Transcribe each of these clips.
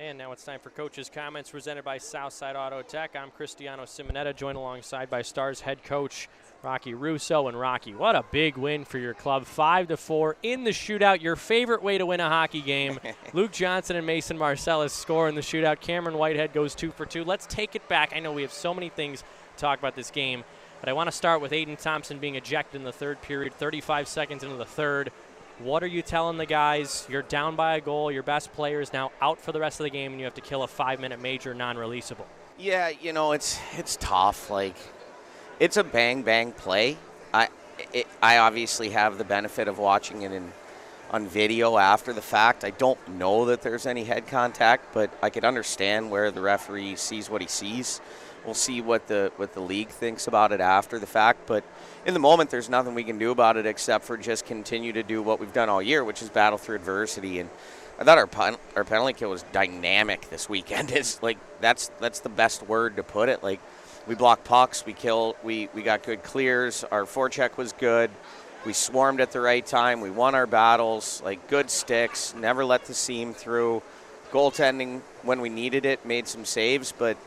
And now it's time for Coach's Comments presented by Southside Auto Tech. I'm Cristiano Simonetta, joined alongside by Stars head coach Rocky Russo. And Rocky, what a big win for your club, 5-4 in the shootout. Your favorite way to win a hockey game. Luke Johnson and Mason Marcellus score in the shootout. Cameron Whitehead goes 2 for 2. Let's take it back. I know we have so many things to talk about this game, but I want to start with Aiden Thompson being ejected in the third period, 35 seconds into the third. What are you telling the guys? You're down by a goal. Your best player is now out for the rest of the game, and you have to kill a 5-minute major non-releasable. Yeah, you know, it's tough. Like, it's a bang-bang play. I obviously have the benefit of watching it on video after the fact. I don't know that there's any head contact, but I could understand where the referee sees what he sees. We'll see what the league thinks about it after the fact, but in the moment, there's nothing we can do about it except for just continue to do what we've done all year, which is battle through adversity. And I thought our penalty kill was dynamic this weekend. It's like that's the best word to put it. Like, we blocked pucks, we got good clears, our forecheck was good, we swarmed at the right time, we won our battles, like good sticks, never let the seam through. Goaltending when we needed it, made some saves, but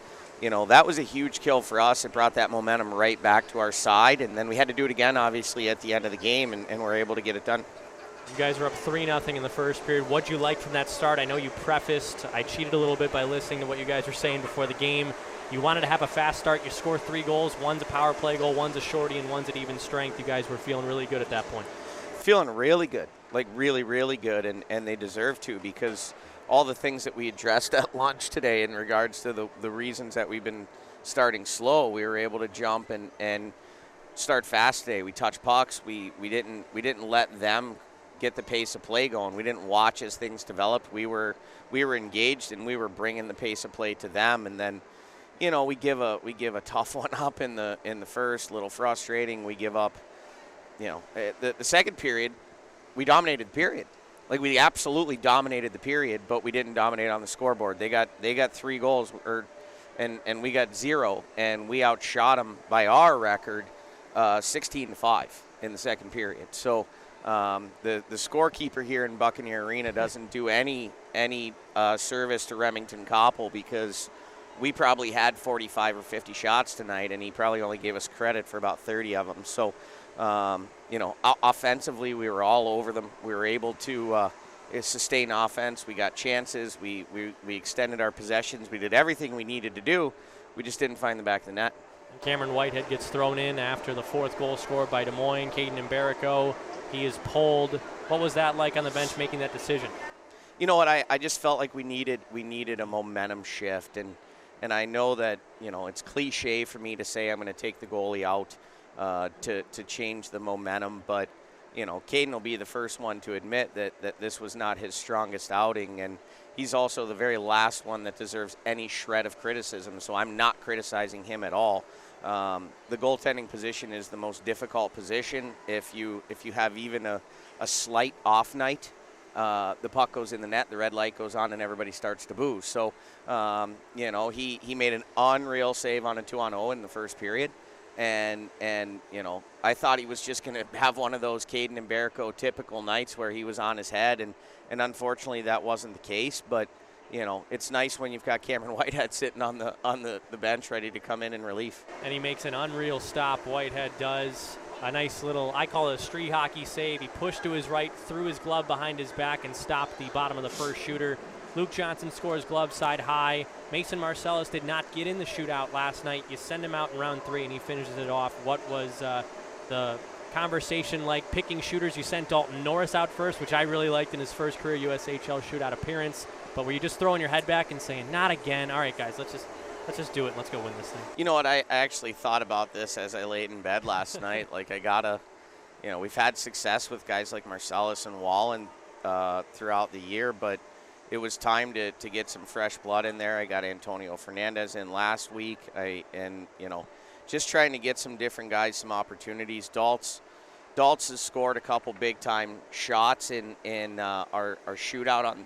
you know, that was a huge kill for us. It brought that momentum right back to our side, and then we had to do it again, obviously, at the end of the game, and we're able to get it done. You guys were up 3-0 in the first period. What'd you like from that start? I know you prefaced, I cheated a little bit by listening to what you guys were saying before the game. You wanted to have a fast start. You score 3 goals. One's a power play goal, one's a shorty, and one's at even strength. You guys were feeling really good at that point. Feeling really good, like really, really good, and they deserve to, because all the things that we addressed at lunch today in regards to the reasons that we've been starting slow, we were able to jump and start fast today. We touched pucks. We didn't let them get the pace of play going. We didn't watch as things developed. We were engaged, and we were bringing the pace of play to them. And then, you know, we give a tough one up in the first, a little frustrating. We give up, you know, the second period, we dominated the period. Like, we absolutely dominated the period, but we didn't dominate on the scoreboard. They got 3 goals, and we got 0, and we outshot them by our record 16-5 in the second period. So the scorekeeper here in Buccaneer Arena doesn't do any service to Remington Koppel, because we probably had 45 or 50 shots tonight, and he probably only gave us credit for about 30 of them. So you know, offensively, we were all over them. We were able to sustain offense. We got chances. We extended our possessions. We did everything we needed to do. We just didn't find the back of the net. Cameron Whitehead gets thrown in after the 4th goal scored by Des Moines. Caden Mbarico, he is pulled. What was that like on the bench making that decision? You know what? I just felt like we needed a momentum shift, and I know that, you know, it's cliche for me to say I'm going to take the goalie out to change the momentum, but you know, Caden will be the first one to admit that this was not his strongest outing, and he's also the very last one that deserves any shred of criticism, so I'm not criticizing him at all. The goaltending position is the most difficult position. If you have even a slight off night, the puck goes in the net, the red light goes on, and everybody starts to boo. So you know, he made an unreal save on a 2-on-0 in the first period. And you know, I thought he was just going to have one of those Caden Mbarico typical nights where he was on his head, and unfortunately that wasn't the case. But you know, it's nice when you've got Cameron Whitehead sitting on the bench ready to come in relief. And he makes an unreal stop. Whitehead does a nice little, I call it a street hockey save. He pushed to his right, threw his glove behind his back, and stopped the bottom of the first shooter. Luke Johnson scores glove side high. Mason Marcellus did not get in the shootout last night. You send him out in round 3, and he finishes it off. What was the conversation like picking shooters? You sent Dalton Norris out first, which I really liked in his first career USHL shootout appearance. But were you just throwing your head back and saying, not again? All right, guys, let's just do it. Let's go win this thing. You know what? I actually thought about this as I laid in bed last night. Like, you know, we've had success with guys like Marcellus and Wallen throughout the year, but it was time to get some fresh blood in there. I got Antonio Fernandez in last week, and you know, just trying to get some different guys some opportunities. Daltz has scored a couple big time shots in our shootout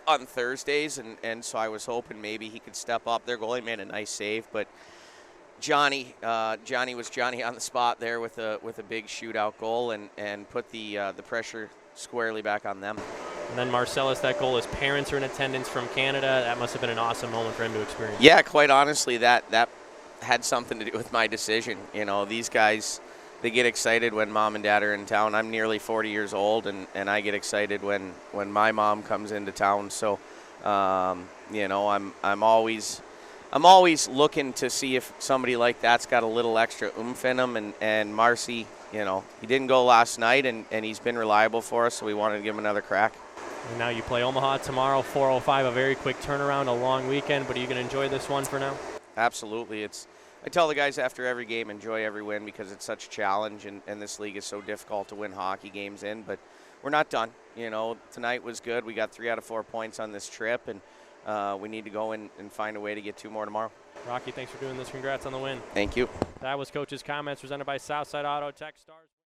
on Thursdays, and so I was hoping maybe he could step up. Their goalie made a nice save, but Johnny was Johnny on the spot there with a big shootout goal, and put the pressure squarely back on them. And then Marcellus, that goal, his parents are in attendance from Canada. That must have been an awesome moment for him to experience. Yeah, quite honestly, that had something to do with my decision. You know, these guys, they get excited when mom and dad are in town. I'm nearly 40 years old, and I get excited when my mom comes into town. So, you know, I'm always looking to see if somebody like that's got a little extra oomph in him. And Marcy, you know, he didn't go last night, and he's been reliable for us, so we wanted to give him another crack. And now you play Omaha tomorrow, 4:05, a very quick turnaround, a long weekend, but are you going to enjoy this one for now? Absolutely. I tell the guys after every game, enjoy every win because it's such a challenge, and this league is so difficult to win hockey games in, but we're not done. You know, tonight was good. We got 3 out of 4 points on this trip, and we need to go and find a way to get 2 more tomorrow. Rocky, thanks for doing this. Congrats on the win. Thank you. That was Coach's comments presented by Southside Auto Tech. Stars.